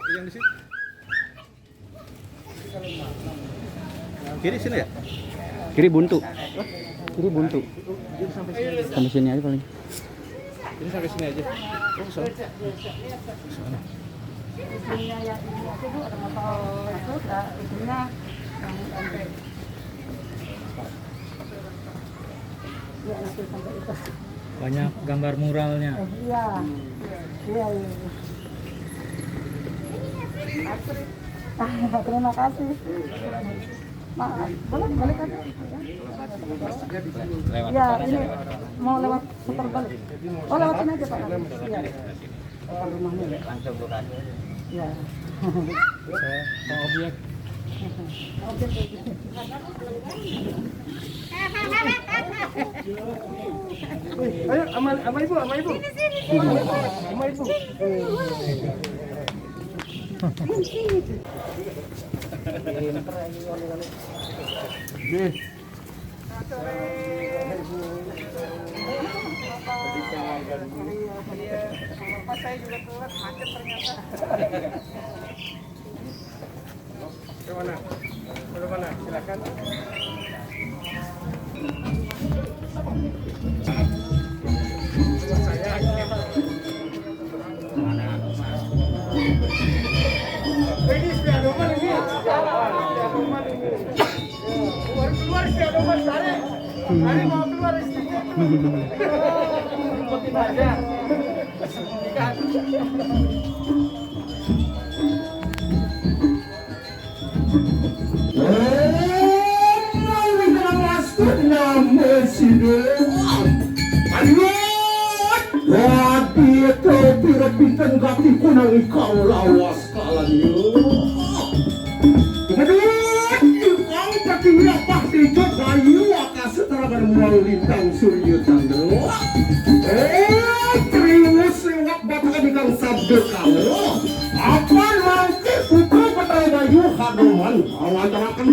Yang di sini. Kiri sini ya? Kiri buntu. Kiri buntu. Sampai sini aja paling. Ini sampai sini aja. Oh, sana. Sana. Banyak gambar muralnya. Iya. Iya, iya. Terima kasih. Maaf, boleh balik aja. Ya, ini mau lewat putar balik. Oh, lewatin aja Pak. Iya. Depan rumahnya ya. Langsung bukan. Ya. Objek. Oke. Ayo, sama ibu, sama ibu. Sama ibu. Pas saya juga telat macet ternyata. Ke mana? Ke mana? Silakan. Ini spiadoman ini. Spiadoman ini. Keluar spiadoman tarik. Tarik mau keluar istrinya. Ikutin aja. Ikan. Pinten gati kunang ikaw lawas kalanyo. Kemudian ikaw pakiyapak dijot kayu akas seterakan muang lintang suryo tandro. Triwus lewat batakan ikang sabdo kamu. Apa mangke putra patay bayu hadoman awan terakan